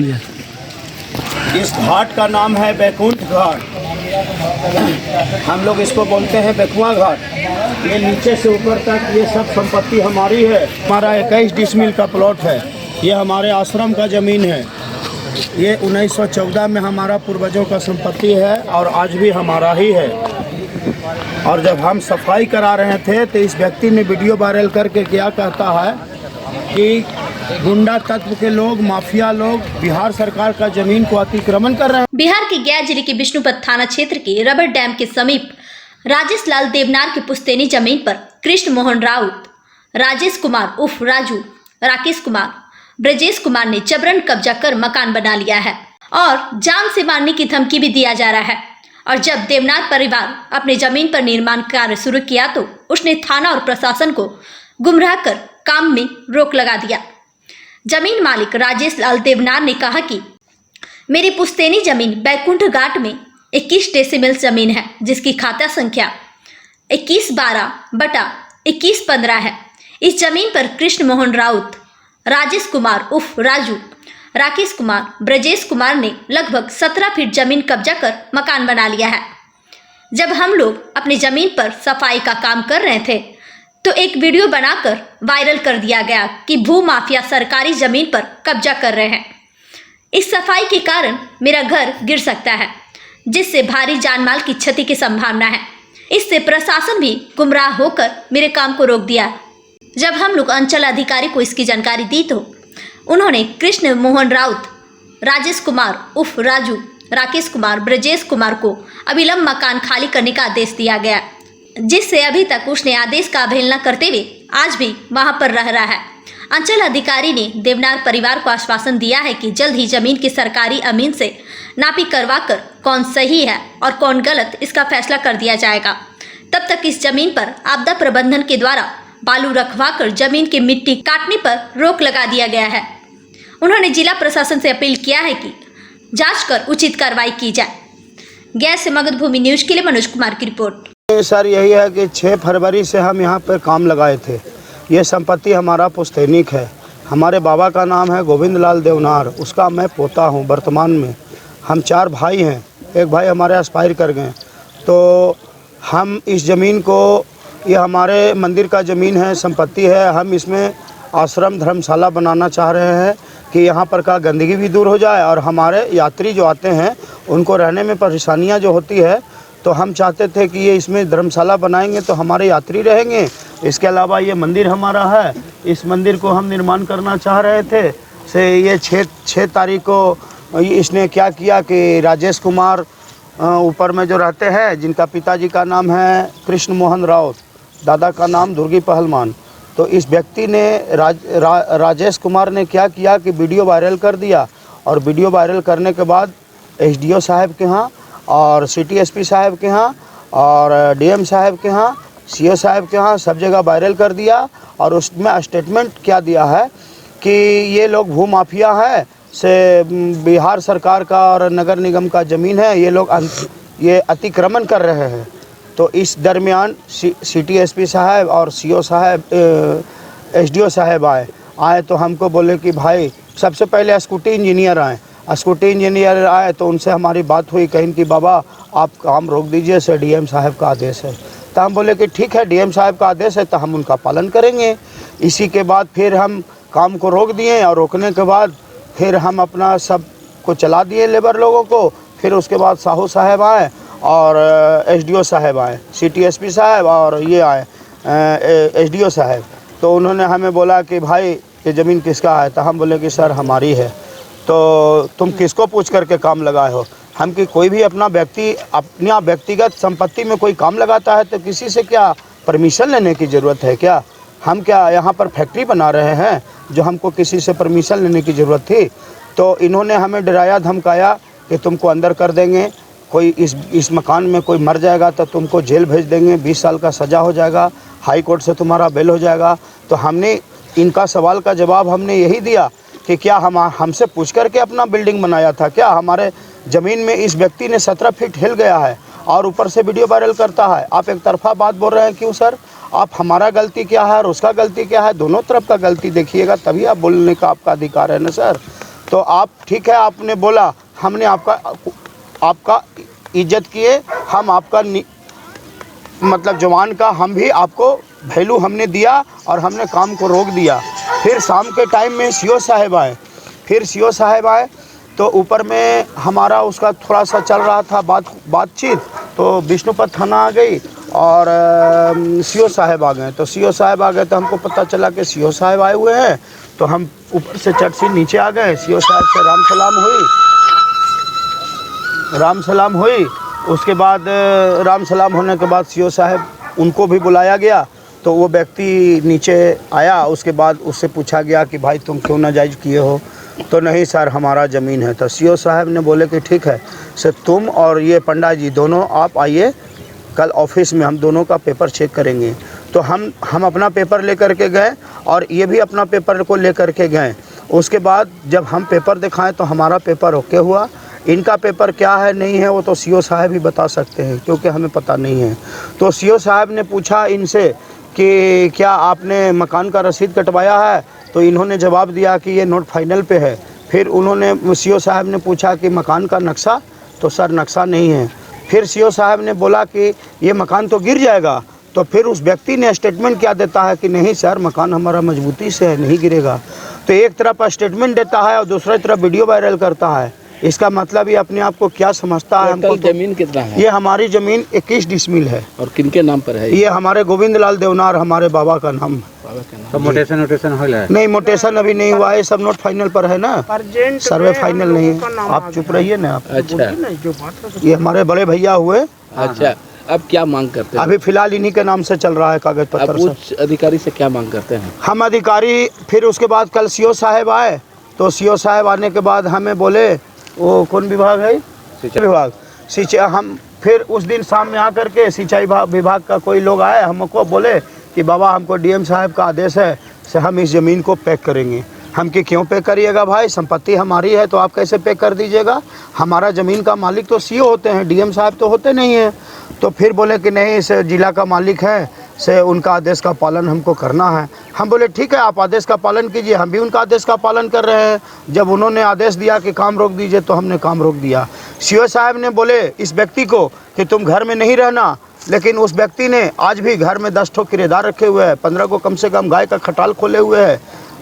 इस घाट का नाम है बैकुंठ घाट। हम लोग इसको बोलते हैं बेकुआ घाट। ये नीचे से ऊपर तक ये सब संपत्ति हमारी है। हमारा 21 डिसमिल का प्लॉट है। ये हमारे आश्रम का ज़मीन है। ये 1914 में हमारा पूर्वजों का संपत्ति है और आज भी हमारा ही है। और जब हम सफाई करा रहे थे तो इस व्यक्ति ने वीडियो वायरल करके क्या कहता है कि गुंडा तत्व के लोग, माफिया लोग बिहार सरकार का जमीन को अतिक्रमण कर रहे हैं। बिहार के गया जिले के विष्णुपद थाना क्षेत्र के रबर डैम के समीप राजेश लाल देवनार की पुश्तैनी जमीन पर कृष्ण मोहन राउत, राजेश कुमार उर्फ राजू, राकेश कुमार, ब्रजेश कुमार ने जबरन कब्जा कर मकान बना लिया है और जान से मारने की धमकी भी दिया जा रहा है। और जब देवनार परिवार अपने जमीन पर निर्माण कार्य शुरू किया तो उसने थाना और प्रशासन को गुमराह कर काम में रोक लगा दिया। जमीन मालिक राजेश लाल देवनार ने कहा कि मेरी पुश्तैनी जमीन बैकुंठ घाट में 21 डेसिमल जमीन है, जिसकी खाता संख्या 2112/2115 है। इस जमीन पर कृष्ण मोहन राउत, राजेश कुमार उर्फ राजू, राकेश कुमार, ब्रजेश कुमार ने लगभग 17 फीट जमीन कब्जा कर मकान बना लिया है। जब हम लोग अपनी जमीन पर सफाई का काम कर रहे थे तो एक वीडियो बनाकर वायरल कर दिया गया कि भू माफिया सरकारी जमीन पर कब्जा कर रहे हैं। इस सफाई के कारण मेरा घर गिर सकता है, जिससे भारी जानमाल की क्षति की संभावना है। इससे प्रशासन भी गुमराह होकर मेरे काम को रोक दिया। जब हम लोग अंचल अधिकारी को इसकी जानकारी दी तो उन्होंने कृष्ण मोहन राउत, राजेश कुमार उर्फ राजू, राकेश कुमार, ब्रजेश कुमार को अविलंब मकान खाली करने का आदेश दिया गया, जिससे अभी तक उसने आदेश का अवहेलना करते हुए आज भी वहां पर रह रहा है। अंचल अधिकारी ने देवनार परिवार को आश्वासन दिया है कि जल्द ही जमीन की सरकारी अमीन से नापी करवाकर कौन सही है और कौन गलत इसका फैसला कर दिया जाएगा। तब तक इस जमीन पर आपदा प्रबंधन के द्वारा बालू रखवाकर जमीन की मिट्टी काटने पर रोक लगा दिया गया है। उन्होंने जिला प्रशासन से अपील किया है कि जांच कर उचित कार्रवाई की जाए। गया से मगध भूमि न्यूज के लिए मनोज कुमार की रिपोर्ट। सर यही है कि 6 फरवरी से हम यहाँ पर काम लगाए थे। ये संपत्ति हमारा पुश्तैनिक है। हमारे बाबा का नाम है गोविंद लाल देवनार, उसका मैं पोता हूँ। वर्तमान में हम 4 भाई हैं। एक भाई हमारे एक्सपायर कर गए। तो हम इस ज़मीन को, ये हमारे मंदिर का ज़मीन है, संपत्ति है। हम इसमें आश्रम धर्मशाला बनाना चाह रहे हैं कि यहाँ पर का गंदगी भी दूर हो जाए और हमारे यात्री जो आते हैं उनको रहने में परेशानियाँ जो होती है, तो हम चाहते थे कि ये इसमें धर्मशाला बनाएंगे तो हमारे यात्री रहेंगे। इसके अलावा ये मंदिर हमारा है, इस मंदिर को हम निर्माण करना चाह रहे थे। से ये 6 तारीख को इसने क्या किया कि राजेश कुमार ऊपर में जो रहते हैं, जिनका पिताजी का नाम है कृष्ण मोहन राउत, दादा का नाम दुर्गी पहलवान, तो इस व्यक्ति ने राजेश कुमार ने क्या किया कि वीडियो वायरल कर दिया। और वीडियो वायरल करने के बाद एसडीओ साहब के यहाँ और सिटी एसपी साहब के यहाँ और डीएम साहब के यहाँ, सीओ साहब के यहाँ सब जगह वायरल कर दिया। और उसमें स्टेटमेंट क्या दिया है कि ये लोग भू माफिया है, से बिहार सरकार का और नगर निगम का ज़मीन है, ये लोग ये अतिक्रमण कर रहे हैं। तो इस दरमियान सिटी एसपी साहब और सीओ साहब, एसडीओ साहब आए तो हमको बोले कि भाई, सबसे पहले स्कूटी इंजीनियर आए। स्कूटी इंजीनियर आए तो उनसे हमारी बात हुई, कहीं कि बाबा आप काम रोक दीजिए, से डीएम साहब का आदेश है। तो हम बोले कि ठीक है, डीएम साहब का आदेश है तो हम उनका पालन करेंगे। इसी के बाद फिर हम काम को रोक दिए और रोकने के बाद फिर हम अपना सब को चला दिए लेबर लोगों को। फिर उसके बाद साहू साहब आए और एसडीओ साहब आए, सिटी एसपी साहब और ये आए एसडीओ साहब। तो उन्होंने हमें बोला कि भाई ये ज़मीन किसका है? तो हम बोले कि सर हमारी है। तो तुम किसको पूछ करके काम लगाए हो? हम कि कोई भी अपना व्यक्तिगत संपत्ति में कोई काम लगाता है तो किसी से क्या परमिशन लेने की ज़रूरत है क्या? हम क्या यहाँ पर फैक्ट्री बना रहे हैं जो हमको किसी से परमिशन लेने की ज़रूरत थी? तो इन्होंने हमें डराया धमकाया कि तुमको अंदर कर देंगे, कोई इस मकान में कोई मर जाएगा तो तुमको जेल भेज देंगे, 20 साल का सज़ा हो जाएगा, हाई कोर्ट से तुम्हारा बेल हो जाएगा। तो हमने इनका सवाल का जवाब हमने यही दिया कि क्या हमसे पूछ करके अपना बिल्डिंग बनाया था क्या? हमारे ज़मीन में इस व्यक्ति ने 17 फीट हिल गया है और ऊपर से वीडियो वायरल करता है। आप एक तरफा बात बोल रहे हैं, क्यों सर? आप हमारा गलती क्या है और उसका गलती क्या है, दोनों तरफ का गलती देखिएगा, तभी आप बोलने का आपका अधिकार है ना सर। तो आप ठीक है, आपने बोला, हमने आपका इज्जत किए, हम आपका मतलब जवान का हम भी आपको वैल्यू हमने दिया और हमने काम को रोक दिया। फिर शाम के टाइम में सीओ साहब आए, तो ऊपर में हमारा उसका थोड़ा सा चल रहा था बातचीत, तो विष्णुपत थाना आ गई और सीओ साहब आ गए। तो सीओ साहब आ गए तो हमको पता चला कि सीओ साहब आए हुए हैं, तो हम ऊपर से चट से नीचे आ गए। सीओ साहब से राम सलाम हुई। उसके बाद राम सलाम होने के बाद सीओ साहब उनको भी बुलाया गया, तो वो व्यक्ति नीचे आया। उसके बाद उससे पूछा गया कि भाई तुम क्यों नाजायज़ किए हो? तो नहीं सर, हमारा ज़मीन है। तो सीओ साहब ने बोले कि ठीक है सर, तुम और ये पंडा जी दोनों आप आइए कल ऑफिस में, हम दोनों का पेपर चेक करेंगे। तो हम अपना पेपर लेकर के गए और ये भी अपना पेपर को लेकर के गए। उसके बाद जब हम पेपर दिखाएं तो हमारा पेपर ओके हुआ। इनका पेपर क्या है नहीं है वो तो सीओ साहब ही बता सकते हैं, क्योंकि हमें पता नहीं है। तो सीओ साहब ने पूछा इनसे कि क्या आपने मकान का रसीद कटवाया है? तो इन्होंने जवाब दिया कि ये नोट फाइनल पे है। फिर उन्होंने सीओ साहब ने पूछा कि मकान का नक्शा? तो सर नक्शा नहीं है। फिर सीओ साहब ने बोला कि ये मकान तो गिर जाएगा। तो फिर उस व्यक्ति ने स्टेटमेंट क्या देता है कि नहीं सर, मकान हमारा मजबूती से है, नहीं गिरेगा। तो एक तरफ स्टेटमेंट देता है और दूसरी तरफ वीडियो वायरल करता है। इसका मतलब ये अपने आप को क्या समझता है? हमको जमीन कितना है? ये हमारी ज़मीन 21 डिसमिल है। और किनके नाम पर है? ये हमारे गोविंद लाल देवनार, हमारे बाबा का नाम है। तो मोटेशन हो है? नहीं, मोटेशन अभी नहीं हुआ है, सब नोट फाइनल पर है ना, सर्वे फाइनल नहीं है। आप चुप रहिए ना आप। अच्छा, ये हमारे बड़े भैया हुए। अच्छा, अब क्या मांग करते हैं? अभी फिलहाल इन्हीं के नाम से चल रहा है कागज पत्र। उच्च अधिकारी से क्या मांग करते हैं? हम अधिकारी फिर उसके बाद कल सीओ साहब आए, तो सीओ साहब आने के बाद हमें बोले, वो कौन विभाग है? सिंचाई विभाग। हम फिर उस दिन शाम में आकर के सिंचाई विभाग का कोई लोग आए, हमको बोले कि बाबा हमको डीएम साहब का आदेश है से हम इस ज़मीन को पैक करेंगे। हम कि क्यों पैक करिएगा भाई, संपत्ति हमारी है तो आप कैसे पैक कर दीजिएगा? हमारा ज़मीन का मालिक तो सीओ होते हैं, डीएम साहब तो होते नहीं हैं। तो फिर बोले कि नहीं, इस जिला का मालिक है से उनका आदेश का पालन हमको करना है। हम बोले ठीक है, आप आदेश का पालन कीजिए, हम भी उनका आदेश का पालन कर रहे हैं। जब उन्होंने आदेश दिया कि काम रोक दीजिए तो हमने काम रोक दिया। सीओ साहब ने बोले इस व्यक्ति को कि तुम घर में नहीं रहना, लेकिन उस व्यक्ति ने आज भी घर में 10 ठो किराएदार रखे हुए हैं, 15 को कम से कम गाय का खटाल खोले हुए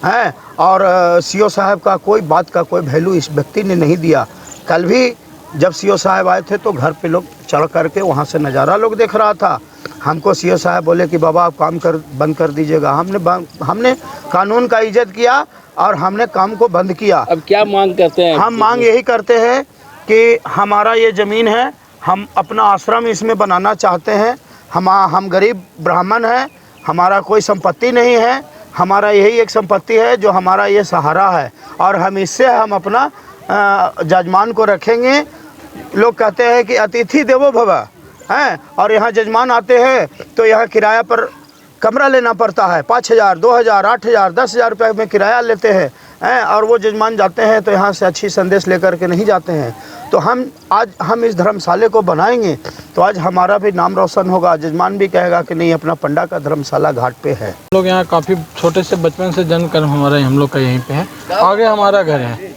हैं और सीओ साहब का कोई बात का कोई वैल्यू इस व्यक्ति ने नहीं दिया। कल भी जब सीओ साहब आए थे तो घर पे लोग चढ़ करके वहाँ से नज़ारा लोग देख रहा था। हमको सीओ साहब बोले कि बाबा आप काम बंद कर दीजिएगा। हमने कानून का इज्जत किया और हमने काम को बंद किया। अब क्या मांग करते हैं? हम मांग यही करते हैं कि हमारा ये ज़मीन है, हम अपना आश्रम इसमें बनाना चाहते हैं। हम गरीब ब्राह्मण हैं, हमारा कोई संपत्ति नहीं है, हमारा यही एक संपत्ति है जो हमारा ये सहारा है और हम इससे हम अपना जजमान को रखेंगे। लोग कहते हैं कि अतिथि देवो भव हैं, और यहाँ जजमान आते हैं तो यहाँ किराया पर कमरा लेना पड़ता है, 5,000, 2,000, 8,000, 10,000 रुपये में किराया लेते हैं और वो जजमान जाते हैं तो यहाँ से अच्छी संदेश लेकर के नहीं जाते हैं। तो हम इस धर्मशाला को बनाएंगे तो आज हमारा भी नाम रोशन होगा, जजमान भी कहेगा कि नहीं अपना पंडा का धर्मशाला घाट पे है। हम लोग यहाँ काफ़ी छोटे से बचपन से जन्म कर्म हमारा हम लोग का यहीं पे है, आगे हमारा घर है,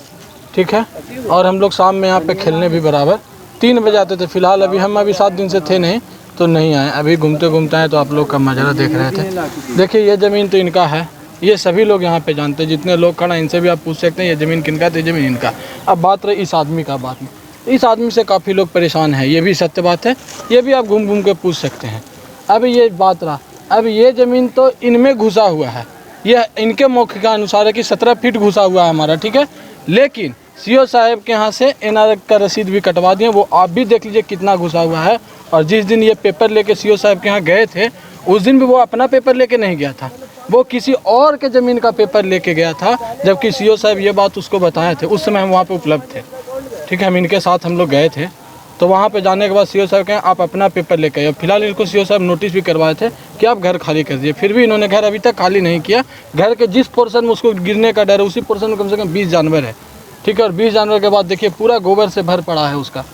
ठीक है। और हम लोग शाम में यहाँ पे खेलने भी बराबर 3 बजे आते थे। फिलहाल अभी 7 दिन से थे नहीं तो नहीं आए, अभी घूमते घूमते आए तो आप लोग का मज़ारा देख रहे थे। देखिए ये ज़मीन तो इनका है, ये सभी लोग यहाँ पे जानते हैं, जितने लोग खड़ा इनसे भी आप पूछ सकते हैं ये ज़मीन किनका, तो ये ज़मीन इनका। अब बात रही इस आदमी का, बात में इस आदमी से काफ़ी लोग परेशान हैं, ये भी सत्य बात है, ये भी आप घूम घूम के पूछ सकते हैं। अब ये बात रहा, अब ये ज़मीन तो इनमें घुसा हुआ है, ये इनके मौके का अनुसार है कि 17 फीट घुसा हुआ है हमारा, ठीक है। लेकिन सीओ साहब के यहाँ से एनआर का रसीद भी कटवा दिए, वो आप भी देख लीजिए कितना घुसा हुआ है। और जिस दिन ये पेपर लेके सीओ साहब के यहाँ गए थे उस दिन भी वो अपना पेपर लेके नहीं गया था, वो किसी और के ज़मीन का पेपर लेके गया था, जबकि सीओ साहब ये बात उसको बताए थे। उस समय हम वहाँ पे उपलब्ध थे, ठीक है, हम इनके साथ हम लोग गए थे। तो वहाँ पे जाने के बाद सीओ साहब कहें आप अपना पेपर लेके आइए। फिलहाल इनको सीओ साहब नोटिस भी करवाए थे कि आप घर खाली कर दिए, फिर भी इन्होंने घर अभी तक खाली नहीं किया। घर के जिस पोर्शन में उसको गिरने का डर है उसी पोर्शन में कम से कम 20 जानवर है, ठीक है। और 20 जानवर के बाद देखिए पूरा गोबर से भर पड़ा है उसका,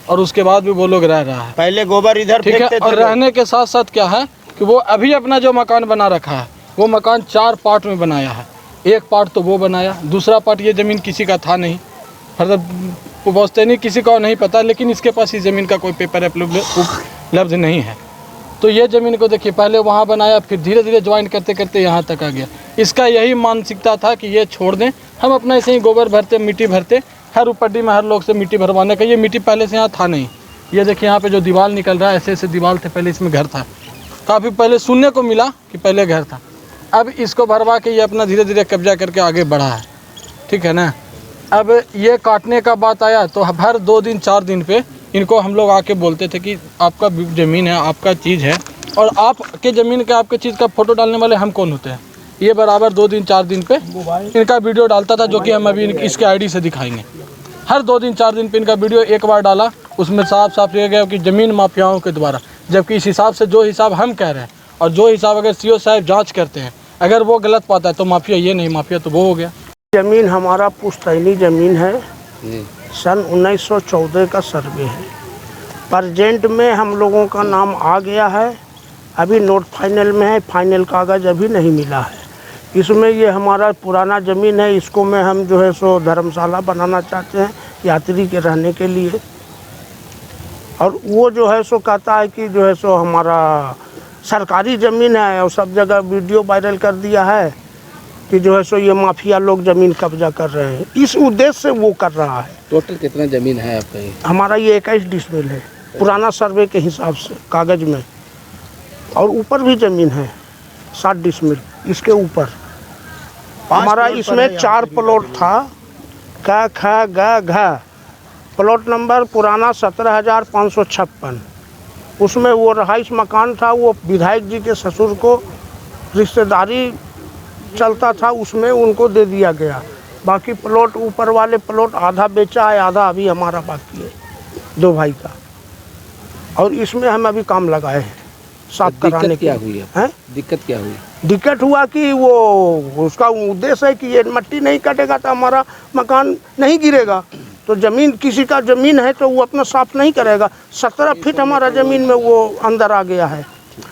और उसके बाद भी वो लोग रह रहा है। पहले गोबर इधर ठीक है। और रहने के साथ साथ क्या है कि वो अभी अपना जो मकान बना रखा है वो मकान 4 पार्ट में बनाया है। एक पार्ट तो वो बनाया, दूसरा पार्ट ये ज़मीन किसी का था नहीं, मतलब पुश्तैनी किसी को नहीं पता, लेकिन इसके पास इस ज़मीन का कोई पेपर उपलब्ध नहीं है। तो ये ज़मीन को देखिए, पहले वहाँ बनाया, फिर धीरे धीरे ज्वाइन करते करते यहाँ तक आ गया। इसका यही मानसिकता था कि ये छोड़ दें, हम अपना ऐसे ही गोबर भरते, मिट्टी भरते, हर उपड्डी में हर लोग से मिट्टी भरवाने का। ये मिट्टी पहले से यहाँ था नहीं। ये देखिए यहाँ पे जो दीवार निकल रहा है, ऐसे ऐसे दीवार थे, पहले इसमें घर था। काफ़ी पहले सुनने को मिला कि पहले घर था। अब इसको भरवा के ये अपना धीरे धीरे कब्जा करके आगे बढ़ा है, ठीक है ना। अब ये काटने का बात आया तो हर 2 दिन 4 दिन पे इनको हम लोग आके बोलते थे कि आपका ज़मीन है, आपका चीज़ है, और आपके ज़मीन के आपके चीज़ का फ़ोटो डालने वाले हम कौन होते हैं। ये बराबर 2 दिन 4 दिन पे इनका वीडियो डालता था, जो कि हम अभी इसके आईडी से दिखाएंगे। हर 2 दिन 4 दिन पे इनका वीडियो एक बार डाला, उसमें साफ साफ ये गया कि ज़मीन माफियाओं के द्वारा, जबकि इस हिसाब से जो हिसाब हम कह रहे हैं और जो हिसाब अगर सीओ साहब जांच करते हैं, अगर वो गलत पाता है तो माफिया ये नहीं, माफिया तो वो हो गया। ज़मीन हमारा पुश्तैनी ज़मीन है, सन 1914 का सर्वे है। प्रजेंट में हम लोगों का नाम आ गया है, अभी नोट फाइनल में है, फाइनल कागज़ अभी नहीं मिला है। इसमें ये हमारा पुराना ज़मीन है, इसको में हम जो है सो धर्मशाला बनाना चाहते हैं यात्री के रहने के लिए। और वो जो है सो कहता है कि जो है सो हमारा सरकारी ज़मीन है, और सब जगह वीडियो वायरल कर दिया है कि जो है सो ये माफिया लोग ज़मीन कब्जा कर रहे हैं। इस उद्देश्य से वो कर रहा है। टोटल कितना ज़मीन है आपका ये? हमारा ये 21 डिसमिल है पुराना सर्वे के हिसाब से कागज़ में, और ऊपर भी ज़मीन है 60 डिसमिल इसके ऊपर। हमारा इसमें 4 प्लॉट था, क ख ग घ। प्लॉट नंबर पुराना 17,556, उसमें वो रहाइश मकान था, वो विधायक जी के ससुर को रिश्तेदारी चलता था, उसमें उनको दे दिया गया। बाकी प्लॉट ऊपर वाले प्लॉट आधा बेचा है, आधा अभी हमारा बाकी है, 2 भाई का। और इसमें हम अभी काम लगाए हैं साफ कराने की। क्या हुई है? दिक्कत क्या हुई? दिक्कत हुआ कि वो उसका उद्देश्य है कि ये मट्टी नहीं कटेगा तो हमारा मकान नहीं गिरेगा। तो ज़मीन किसी का ज़मीन है तो वो अपना साफ नहीं करेगा। 17 फीट हमारा ज़मीन में वो अंदर आ गया है,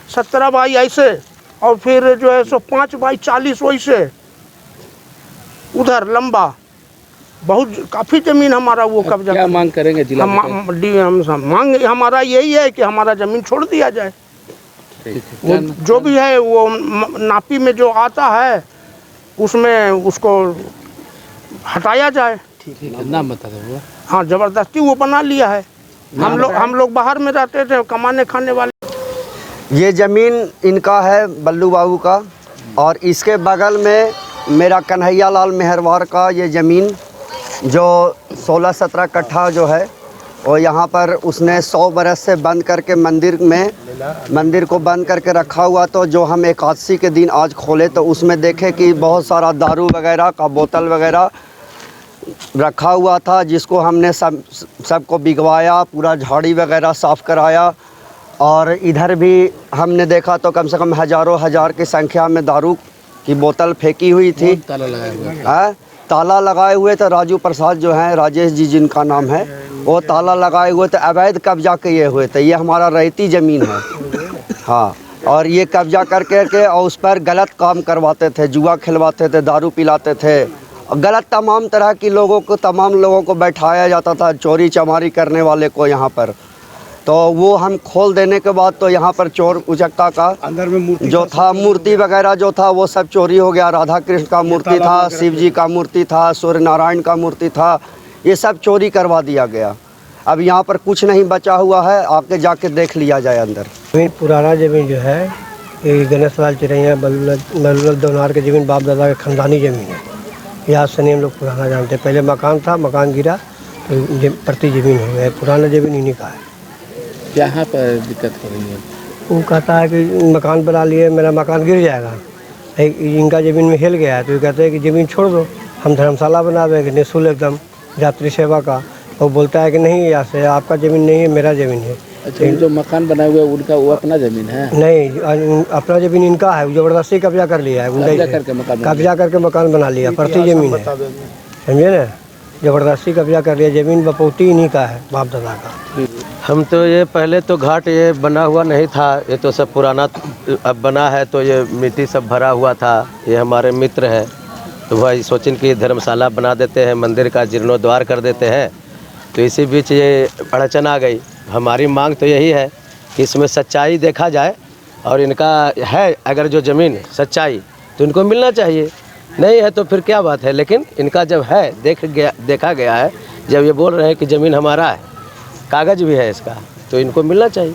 17 बाई ऐसे, और फिर जो है सो 5 बाई 40 वैसे उधर लंबा, बहुत काफ़ी ज़मीन हमारा वो कब्जा। क्या मांग करेंगे जिला? हम मांग हमारा यही है कि हमारा ज़मीन छोड़ दिया जाए। वो जो भी है वो नापी में जो आता है उसमें उसको हटाया जाए। ठीक है, नाम बता दो। हाँ, ज़बरदस्ती वो बना लिया है। हम लोग बाहर में रहते थे, कमाने खाने वाले। ये ज़मीन इनका है, बल्लू बाबू का, और इसके बगल में मेरा कन्हैया लाल मेहरवार का ये ज़मीन जो 16-17 कट्ठा जो है, और यहाँ पर उसने 100 बरस से बंद करके मंदिर को बंद करके रखा हुआ। तो जो हम एकादशी के दिन आज खोले तो उसमें देखे कि बहुत सारा दारू वगैरह का बोतल वगैरह रखा हुआ था, जिसको हमने सबको बिगवाया, पूरा झाड़ी वगैरह साफ़ कराया। और इधर भी हमने देखा तो कम से कम हज़ारों हज़ार की संख्या में दारू की बोतल फेंकी हुई थी। ताला लगाए हुए? ताला लगाए हुए थे। राजू प्रसाद जो हैं, राजेश जी जिनका नाम है, वो ताला लगाए हुए थे, अवैध कब्जा किए हुए थे। ये हमारा रैयती ज़मीन है। हाँ, और ये कब्जा करके और उस पर गलत काम करवाते थे, जुआ खिलवाते थे, दारू पिलाते थे, गलत तमाम तरह की तमाम लोगों को बैठाया जाता था, चोरी चमारी करने वाले को यहाँ पर। तो वो हम खोल देने के बाद तो यहाँ पर चोर उचक्का का अंदर में मूर्ति वगैरह जो था वो सब चोरी हो गया। राधा कृष्ण का मूर्ति था, शिव जी का मूर्ति था, सूर्य नारायण का मूर्ति था, ये सब चोरी करवा दिया गया। अब यहाँ पर कुछ नहीं बचा हुआ है, आके देख लिया जाए अंदर। पुराना ज़मीन जो है ये गणेश लाल चिरैया बल्लू देवनार की ज़मीन बाप दादा की ख़ानदानी ज़मीन है। यहाँ से नहीं हम लोग पुराना जानते हैं। पहले मकान था, मकान गिरा तो प्रति ज़मीन हो गया। पुराना ज़मीन इन्हीं का है। यहाँ पर दिक्कत हो रही है? वो कहता है कि मकान बना लिए, मेरा मकान गिर जाएगा, इनका ज़मीन में हिल गया है, तो ये कहते हैं कि ज़मीन छोड़ दो, हम धर्मशाला बनावेंगे निःशुल्क एकदम यात्री सेवा का। वो बोलता है कि नहीं, यहाँ से आपका ज़मीन नहीं है, मेरा ज़मीन है। अच्छा, जो मकान बनाए हुए उनका वो अपना ज़मीन है? नहीं, अपना ज़मीन इनका है, ज़बरदस्ती कब्जा कर लिया है, कब्जा करके मकान बना लिया, प्रति ज़मीन है, समझे ना। ज़बरदस्ती कब्जा कर लिया, ज़मीन बपौती इन्हीं का है, बाप दादा का। हम तो ये पहले तो घाट ये बना हुआ नहीं था, ये तो सब पुराना अब बना है, तो ये मिट्टी सब भरा हुआ था। ये हमारे मित्र है, तो भाई सोचें कि धर्मशाला बना देते हैं, मंदिर का जीर्णोद्धार कर देते हैं। तो इसी बीच ये अड़चन आ गई। हमारी मांग तो यही है कि इसमें सच्चाई देखा जाए, और इनका है अगर जो ज़मीन सच्चाई तो इनको मिलना चाहिए, नहीं है तो फिर क्या बात है। लेकिन इनका जब है देखा गया है, जब ये बोल रहे हैं कि ज़मीन हमारा है, कागज़ भी है इसका, तो इनको मिलना चाहिए।